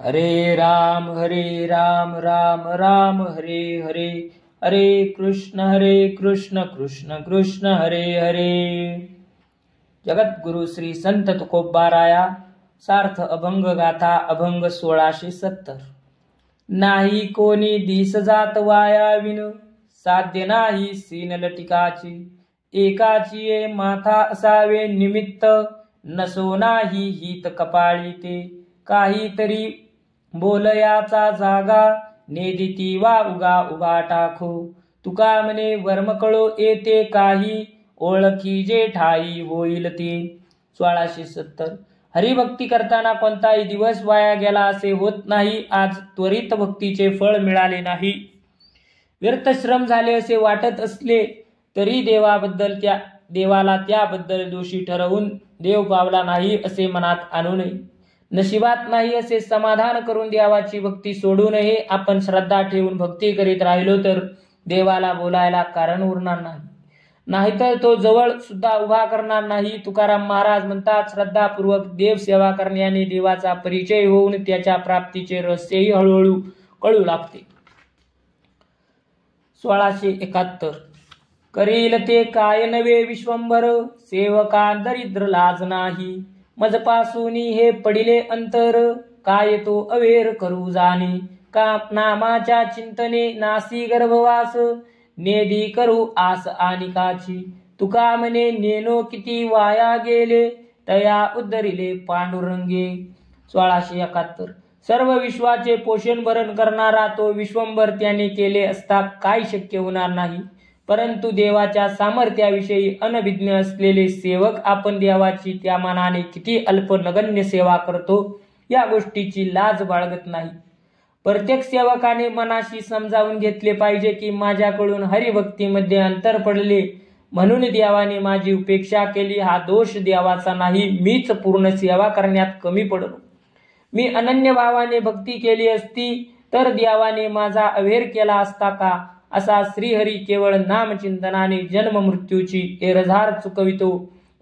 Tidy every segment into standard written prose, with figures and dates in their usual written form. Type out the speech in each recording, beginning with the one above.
हरे राम राम राम हरे हरे, हरे कृष्ण कृष्ण कृष्ण हरे हरे। जगद्गुरु श्री संत तुकोबाराया सार्थ अभंग गाथा अभंग 1670। नाही कोणी दिस जात वाया विन, साध्य नाही सीन लटिकाची। एकाची ये माथा असावे निमित्त, नसो नाही हित कपाळी ते। काहीतरी बोलयाचा जागा, नेदिती वा उगा उगा टाकू। तुका म्हणे वर्मकळो येते काही, ओळखी जे ठाई होईल ते। 1670। हरिभक्ती करताना कोणताही दिवस वाया गेला असे होत नाही। आज त्वरित भक्तीचे फळ मिळाले नाही, व्यर्थ श्रम झाले असे वाटत असले तरी देवाला त्याबद्दल दोषी ठरवून देव पावला नाही असे मनात आणू नये। नशिबात नाही असे समाधान करून देवाची भक्ती सोडू नये। आपण श्रद्धा ठेवून भक्ती करीत राहिलो तर देवाला बोलायला कारण उरणार नाही, नाहीतर तो जवळ सुद्धा उभा करणार नाही। तुकाराम महाराज म्हणतात, श्रद्धापूर्वक देव सेवा करण्याने देवाचा परिचय होऊन त्याच्या प्राप्तीचे रहस्यही हळूहळू कळू लागते। 1671। करील ते काय नवे विश्वंभर, सेवका दरिद्र लाज नाही। मजपासूनी हे पडिले अंतर, काय तो अवेर करू जाणे। का नामाच्या चिंतने नासी गर्भवास, नेदी करू आस आनिकाची। तुका म्हणे नेनो किती वाया गेले, तया उद्धरिले पांडुरंगे। 1671। सर्व विश्वाचे पोषण भरण करणारा तो विश्वंभर त्याने केले असता काय शक्य होणार नाही। परंतु देवाच्या सामर्थ्याविषयी अनभिज्ञ असलेले सेवक आपण देवाची त्या मानाने किती अल्प नगण्य सेवा करतो या गोष्टीची लाज बाळगत नाही। प्रत्येक सेवकाने मनाशी समजावून घेतले पाहिजे की माझ्याकडून हरिभक्तीमध्ये अंतर पडले म्हणून देवाने माझी उपेक्षा केली हा दोष देवाचा नाही। मीच पूर्ण सेवा करण्यात कमी पडलो। मी अनन्य भावाने भक्ती केली असती तर देवाने माझा अवेर केला असता का। असा श्रीहरी केवळ नामचिंतनाने जन्म मृत्यूची एरझार चुकवितो,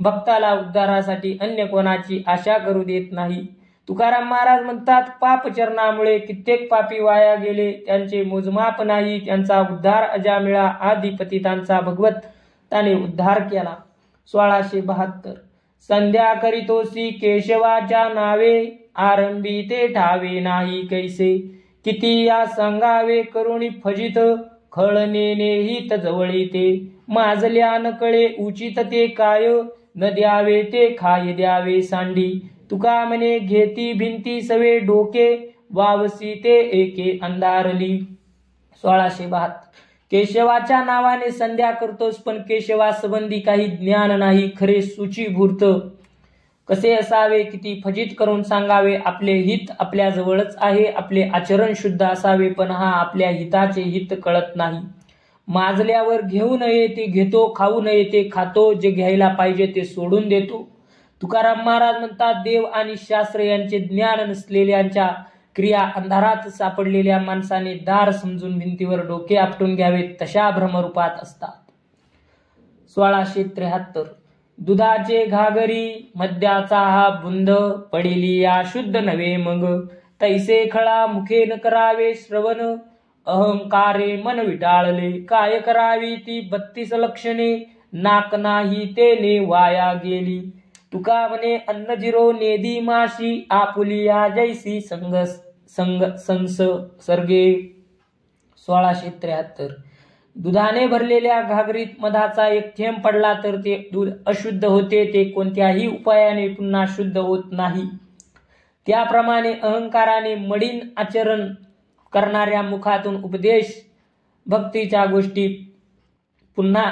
भक्ताला उद्धारासाठी अन्य कोणाची आशा करू देत नाही। तुकाराम महाराज म्हणतात, पापचरणामुळे कित्येक पापी वाया गेले, त्यांचे मोजमाप नाही। त्यांचा उद्धार अजामिळा आदी पतितांचा भगवंताने उद्धार केला। 1672। संध्या करीतोसी केशवाच्या नावे, आरंभी ते ठावे नाही कैसे। किती या सांगावे करुणी फजित, खळनेने हित जवळी ते। माजल्या न कळे उचित ते काय, न द्यावे ते खाय द्यावे सांडी। तुका म्हणे घेती भिंती सवे डोके, वावसी ते एके अंधारली। 1672। केशवाच्या नावाने संध्या करतोस पण केशवासंबंधी काही ज्ञान नाही। खरे सूचीभूत कसे असावे, किती फजित करून सांगावे। आपले हित आपल्या जवळच आहे, आपले आचरण शुद्ध असावे, पण हा आपल्या हिताचे हित कळत नाही। माजल्यावर घेऊ नये ते घेतो, खाऊ नये ते खातो, जे घ्यायला पाहिजे ते सोडून देतो। तुकाराम महाराज म्हणतात, देव आणि शास्त्र यांचे ज्ञान नसलेल्यांच्या क्रिया अंधारात सापडलेल्या माणसाने दार समजून भिंतीवर डोके आपटून घ्यावे तशा भ्रमरूपात असतात। 1673। दुधाचे घागरी मद्याचा हा बुंद, पडिली या शुद्ध नवे मग। तैसे खळा मुखे न करावे श्रवण, अहंकारे मन विटाळले। काय करावी ती 32 लक्षणे, नाक नाही तेने वाया गेली। तुका म्हणे अन्न जिरो नेदी माशी, आपुलिया जैसी संसर्गे। 1673। दुधाने भरलेल्या घागरीत मधाचा एक थेंब पडला तर ते दूध अशुद्ध होते, ते कोणत्याही उपायाने पुन्हा शुद्ध होत नाही। त्याप्रमाणे अहंकाराने मडिन आचरण करणाऱ्या मुखातून उपदेश भक्तीच्या गोष्टी पुन्हा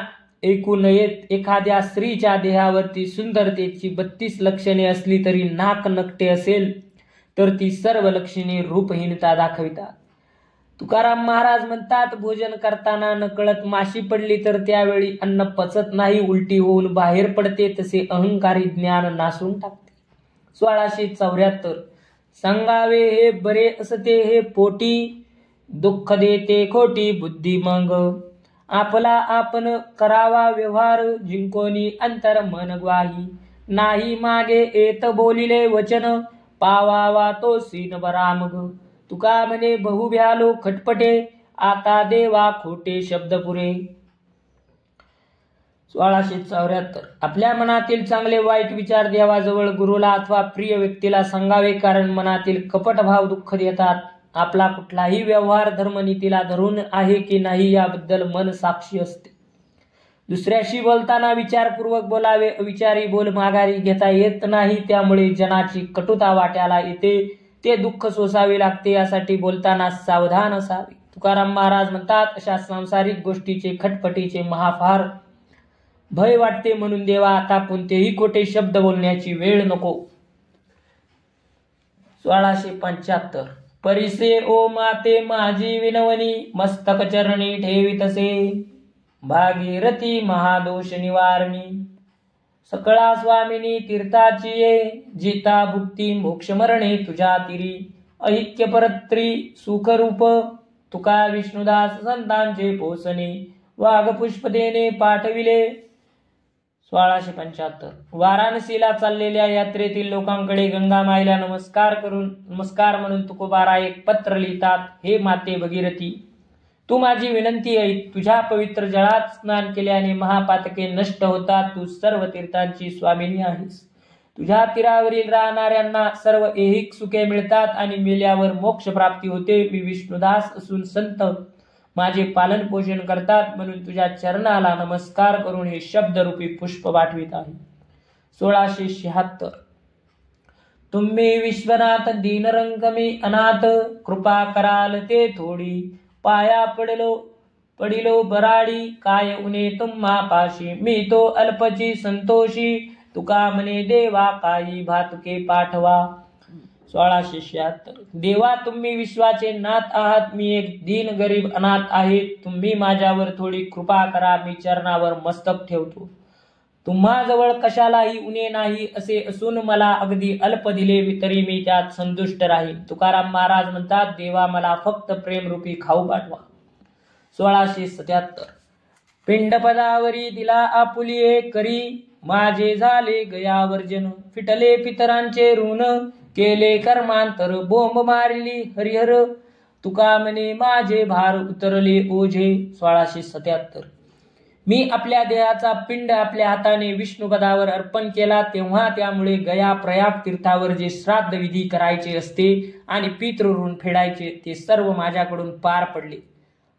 ऐकू नयेत। एखाद्या स्त्रीच्या देहावरती सुंदरतेची 32 लक्षणे असली तरी नाक नकटे असेल तर ती सर्व लक्षणे रूपहीनता दाखवितात। तुकाराम महाराज म्हणतात, भोजन करताना नकळत माशी पडली तर त्यावेळी अन्न पचत नाही, उलटी होऊन बाहेर पडते, तसे अहंकारी ज्ञान नासून टाकते। 1674। सांगावे हे बरे असते हे पोटी, दुःख देते खोटी बुद्धी मग। आपला आपण करावा व्यवहार, जिंकोनी अंतर मन ग्वाही। नाही मागे येत बोलिले वचन, पावावा तो सीन बरा मग. तुका म्हणे बहु भ्यालो खटपटे, आता देवा खोटे शब्द पुरे. 1674. आपल्या मनातील चांगले वाईट विचार देवाजवळ, गुरुला अथवा प्रिय व्यक्तीला सांगावे, कारण मनातील कपट भाव दुःख देतात. आपला कुठलाही व्यवहार धर्मनीतीला धरून आहे की नाही याबद्दल मन साक्षी असते. दुसऱ्याशी बोलताना विचारपूर्वक बोलावे. अविचारी बोल माघारी घेता येत नाही, त्यामुळे जनाची कटुता वाट्याला येते, ते दुःख सोसावे लागते. यासाठी बोलताना सावधान असावे. तुकाराम महाराज म्हणतात, अशा सांसारिक गोष्टीचे खटपटीचे महाफार भय वाटते, म्हणून देवा आता कोणतेही खोटे शब्द बोलण्याची वेळ नको. 1675. परिसे ओ माते माझी विनवणी, मस्तक चरणी ठेवितसे, भागीरथी महादोष निवारणी. सकळा स्वामिनी तीर्थाची ये, जिता भुक्ती मोक्ष मरणे तुझ्या तिरी. ऐक्य परत्री सुखरूप, तुका विष्णुदास संतांचे पोसणे, वाघ पुष्प देणे पाठविले. 1675. वाराणसीला चाललेल्या यात्रेतील लोकांकडे गंगा माईला नमस्कार म्हणून तुकोबारा एक पत्र लिहितात. हे माते भगीरथी, तू माझी विनंती ऐक. तुझ्या पवित्र जळात स्नान केल्याने महापातके नष्ट होतात. तू सर्व तीर्थांची स्वामिनी आहेस. तुझ्या तीरावरील राहणाऱ्यांना सर्व ऐहिक सुखे मिळतात आणि मेल्यावर मोक्ष प्राप्ती होते. मी विष्णुदास असून संत माझे पालन पोषण करतात, म्हणून तुझ्या चरणाला नमस्कार करून हे शब्दरूपी पुष्प पाठवित आहे. 1676. तुम्ही विश्वनाथ दीनरंगमी अनाथ, कृपा कराल ते थोडी, पाया पडिलो बराडी, काय उने तुम्हा पाशी, मी तो अल्पची संतोषी, तुका म्हणे देवा काही भातुके पाठवा. 1676. देवा तुम्ही विश्वाचे नाथ आहात, मी एक दीन गरीब अनाथ आहे. तुम्ही माझ्यावर थोडी कृपा करा, मी चरणावर मस्तक ठेवतो. तुम्हाजवळ कशालाही उणे नाही, असे असून मला अगदी अल्प दिले तरी मी त्यात संतुष्ट राहील. तुकाराम महाराज म्हणतात, देवा मला फक्त प्रेमरूपी खाऊ पाठवा. 1677. पिंडपदावरी दिला आपुलिये करी, माझे झाले गयावर्जन, फिटले पितरांचे ऋण, केले कर्मांतर बोंब मारली हरिहर, तुका म्हणे माझे भार उतरले ओझे. 1677. मी आपल्या देहाचा पिंड आपल्या हाताने विष्णुपदावर अर्पण केला, तेव्हा त्यामुळे गया प्रयाग तीर्थावर जे श्राद्ध विधी करायचे असते आणि पितृऋण फेडायचे ते सर्व माझ्याकडून पार पडले.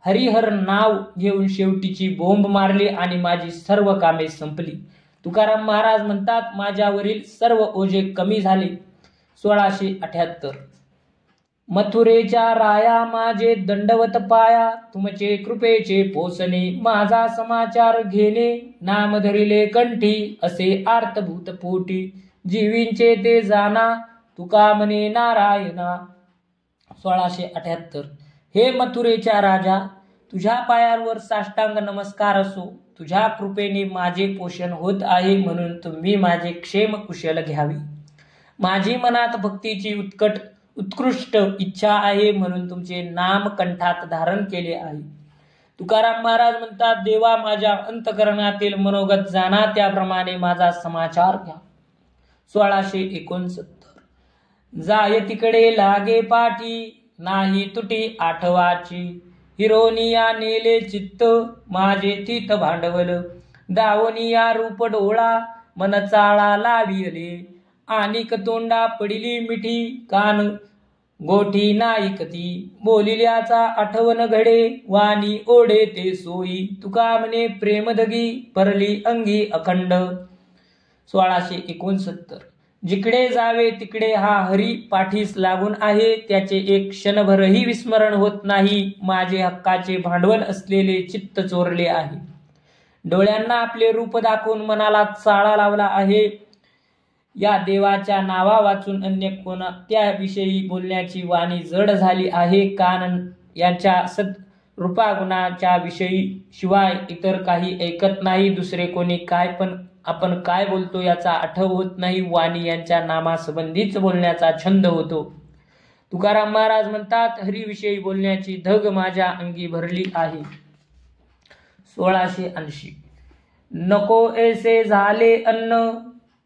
हरिहर नाव घेऊन शेवटीची बोंब मारली आणि माझी सर्व कामे संपली. तुकाराम महाराज म्हणतात, माझ्यावरील सर्व ओझे कमी झाले. 1678. मथुरेच्या राया माझे दंडवत पाया, तुमचे कृपेचे पोसणे, माझा समाचार घेणे, नाम धरिले कंठी, असे आर्तभूत पोटी, जीवींचे ते जाना, तुका म्हणे नारायणा. 1678. हे मथुरेच्या राजा, तुझ्या पायांवर साष्टांग नमस्कार असो. तुझ्या कृपेने माझे पोषण होत आहे, म्हणून तुम्ही माझे क्षेम कुशल घ्यावे. माझी मनात भक्तीची उत्कृष्ट इच्छा आहे, म्हणून तुमचे नाम कंठात धारण केले आहे. तुकाराम महाराज म्हणतात, देवा माझ्या अंतकरणातील मनोगत जाणा, त्याप्रमाणे माझा समाचार घ्या. 1669. जाय तिकडे लागे पाठी, नाही तुटी आठवाची, हिरोनिया नेले चित्त, माझे तीत भांडवल, दावनिया रूप डोळा, मन चाळा लाविले, आणिक तोंडा पडिली मिठी, कान गोठी नाईकती, बोलिल्याचा आठवण घडे, वाणी ओढे ते सोयी, तुका म्हणे प्रेमदगी, परली अंगी अखंड. 1669. जिकडे जावे तिकडे हा हरी पाठीस लागून आहे, त्याचे एक क्षणभरही विस्मरण होत नाही. माझे हक्काचे भांडवल असलेले चित्त चोरले आहे. डोळ्यांना आपले रूप दाखवून मनाला चाळा लावला आहे. या देवाच्या नावा वाचून अन्य कोणत्याविषयी बोलण्याची वाणी जड झाली आहे. कान यांच्या रूपागुणाच्या विषयी शिवाय इतर काही ऐकत नाही. दुसरे कोणी काय पण आपण काय बोलतो याचा आठव होत नाही. वाणी यांच्या नामासंबंधीच बोलण्याचा छंद होतो. तुकाराम महाराज म्हणतात, हरीविषयी बोलण्याची धग माझ्या अंगी भरली आहे. 1680. नको ऐसे झाले अन्न,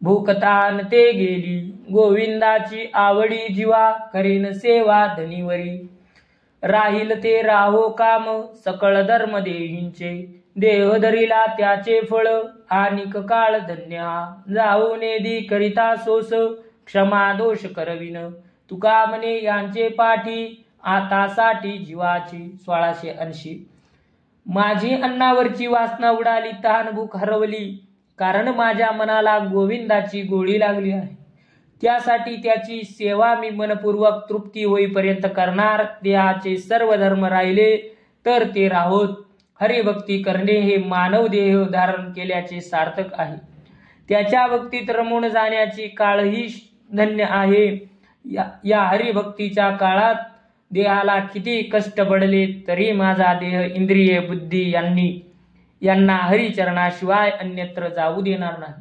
भूकतान ते गेली, गोविंदाची आवडी जीवा करीन सेवा धनीवरी राहील ते राहो काम सकळ धर्म देहींचे देह धरिला त्याचे फळ आणिक काळ धन्य हा जाऊ नेदी करिता सोस क्षमा दोष करविन तुका म्हणे यांचे पाठी आता साठी जीवाची 1680 माझी अन्नावरची वासना उडाली तहान भूक हरवली कारण माझ्या मनाला गोविंदाची गोडी लागली आहे त्यासाठी त्याची सेवा मी मनपूर्वक तृप्ती होईपर्यंत करणार देहाचे सर्व धर्म राहिले तर ते राहोत हरिभक्ती करणे हे मानव देह धारण केल्याचे सार्थक आहे त्याच्या भक्तीत रमून जाण्याची काळही धन्य आहे या हरिभक्तीच्या काळात देहाला किती कष्ट पडले तरी माझा देह इंद्रिय बुद्धी यांना हरिचरणाशिवाय अन्यत्र जाऊ देणार नाही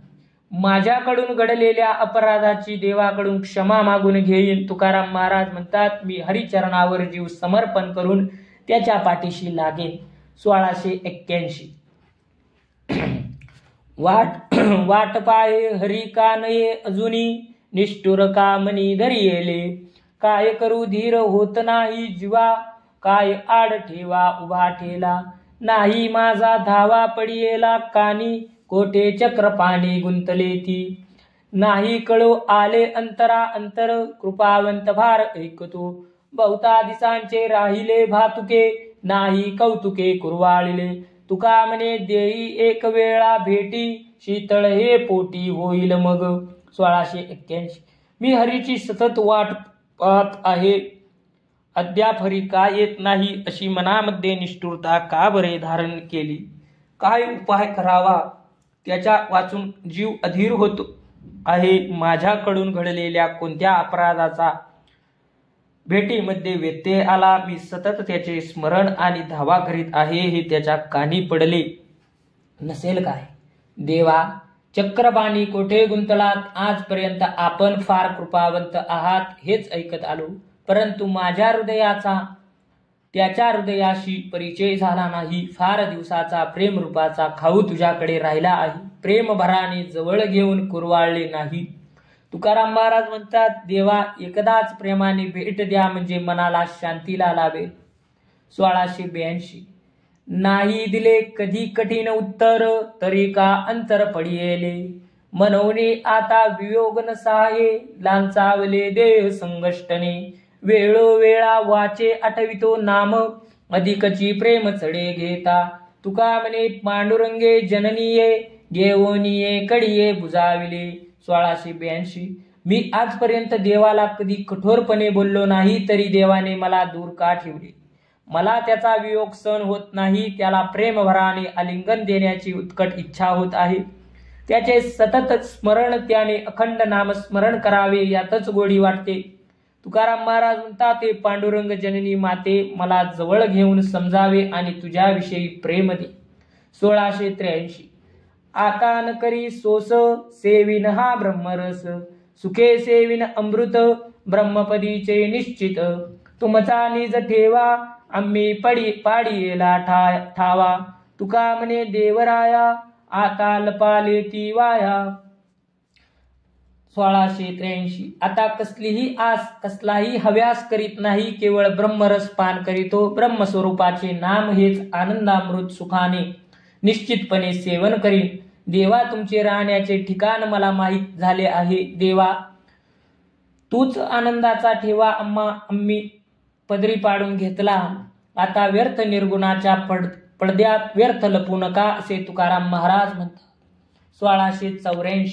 माझ्याकडून घडलेल्या अपराधाची देवाकडून क्षमा मागून घेईन तुकाराम महाराज म्हणतात मी हरिचरणावर जीव समर्पण करून त्याच्या पाठीशी लागेन 1681 वाट पाये हरी का नये अजुनी निष्ठुर कामनी धरियेले काय करू धीर होत नाही जीवा काय आड ठेवा उभा ठेला नाही माझा धावा पडियेला कानी कोठे चक्र पाणी गुंतले ती नाही कळो आले अंतरा अंतर कृपावंत भार ऐकतो बहुता दिसांचे राहिले भातुके नाही कौतुके कुरवाळिले तुका म्हणे देई एक वेळा भेटी शीतळ हे पोटी होईल मग 1681 मी हरीची सतत वाट पाहत आहे अद्याप हरी का येत नाही अशी मनामध्ये निष्ठुरता का बरे धारण केली काय उपाय करावा त्याच्या वाचून जीव अधीर होतो आहे माझ्याकडून घडलेल्या कोणत्या अपराधाचा भेटीमध्ये व्यत्यय आला मी सतत त्याचे स्मरण आणि धावा करीत आहे हे त्याच्या कानी पडले नसेल काय देवा चक्रपाणी कोठे गुंतलात आजपर्यंत आपण फार कृपावंत आहात हेच ऐकत आलो परंतु माझ्या हृदयाचा त्याच्या हृदयाशी परिचय झाला नाही फार दिवसाचा प्रेम रूपाचा खाऊ तुझ्याकडे राहिला आहे प्रेम भराने जवळ घेऊन कुरवाळले नाही तुकाराम महाराज म्हणतात देवा एकदाच प्रेमाने भेट द्या म्हणजे मनाला शांतीला लाभेल 1682 नाही दिले कधी कठीण उत्तर तरी का अंतर पडियेले मनवणे आता वियोग न सहाये लांचावले देह संगष्टने वेळोवेळा वाचे आठवितो नाम अधिकची प्रेम चढे घेता तुका म्हणे पांडुरंगे जननीये घेऊनिये कडिये बुजाविले 1682 मी आजपर्यंत देवाला कधी कठोरपणे बोललो नाही तरी देवाने मला दूर का ठेवले मला त्याचा वियोग सहन होत नाही त्याला प्रेमभराने आलिंगन देण्याची उत्कट इच्छा होत आहे त्याचे सतत स्मरण त्याने अखंड नामस्मरण करावे यातच गोडी वाटते तुकाराम महाराज म्हणतात ते पांडुरंग जननी माते मला जवळ घेऊन समजावे आणि तुझ्याविषयी प्रेम दे 1683 आता न करी सोस सेविन हा ब्रह्मरस सुखे सेविन अमृत ब्रह्मपदीचे निश्चित तुमचा निज ठेवा आम्ही पाडियेला ठावा तुका म्हणे देवराया आता लपाले ती वाया 1683 आता कसलीही आस कसलाही हव्यास करीत नाही केवळ ब्रह्मरस पान करीतो ब्रह्मस्वरूपाचे नाम हेच आनंदामृत सुखाने निश्चितपणे सेवन करीन देवा तुमचे राहण्याचे ठिकाण मला माहीत झाले आहे देवा तूच आनंदाचा ठेवा आम्ही पदरी पाडून घेतला आता व्यर्थ निर्गुणाच्या पडद्यात व्यर्थ लपू नका असे तुकाराम महाराज म्हणतात 1684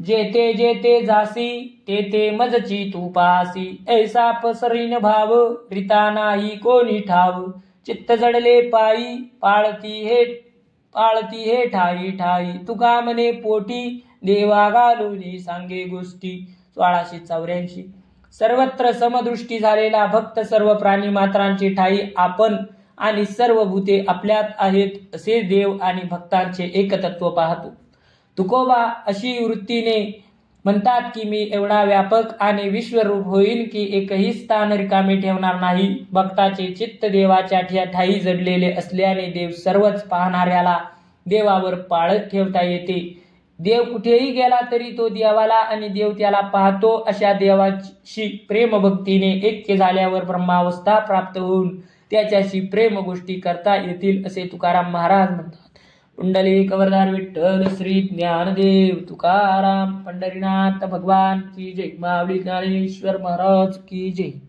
जेते जेते जासी ते ते मजची तू पासी ऐसा पसरीन भाव रिता नाही कोणी ठाव चित्त जडले पायी पाळती हे ठाई ठाई तुका म्हणे पोटी देवा घालुनी सांगे गोष्टी 1684 सर्वत्र समदृष्टी झालेला भक्त सर्व प्राणी मात्रांची ठाई आपण आणि सर्व भूते आपल्यात आहेत असे देव आणि भक्तांचे एकतत्व पाहतो तुकोबा अशी वृत्तीने म्हणतात की मी एवढा व्यापक आणि विश्वरूप होईल की एकही स्थान रिकामे ठेवणार नाही भक्ताचे चित्त देवाच्या ठाई जडलेले असल्याने देव सर्वच पाहणाऱ्याला देवावर पाळत ठेवता येते देव कुठेही गेला तरी तो देवाला आणि देव त्याला पाहतो. अशा देवाशी प्रेमभक्तीने ऐक्य झाल्यावर ब्रह्मावस्था प्राप्त होऊन त्याच्याशी प्रेम गोष्टी करता येतील असे तुकाराम महाराज म्हणतात. पुंडलिक वरदार विठ्ठल श्री ज्ञानदेव तुकाराम पंढरीनाथ भगवान की जय. माऊली ज्ञानेश्वर महाराज की जय.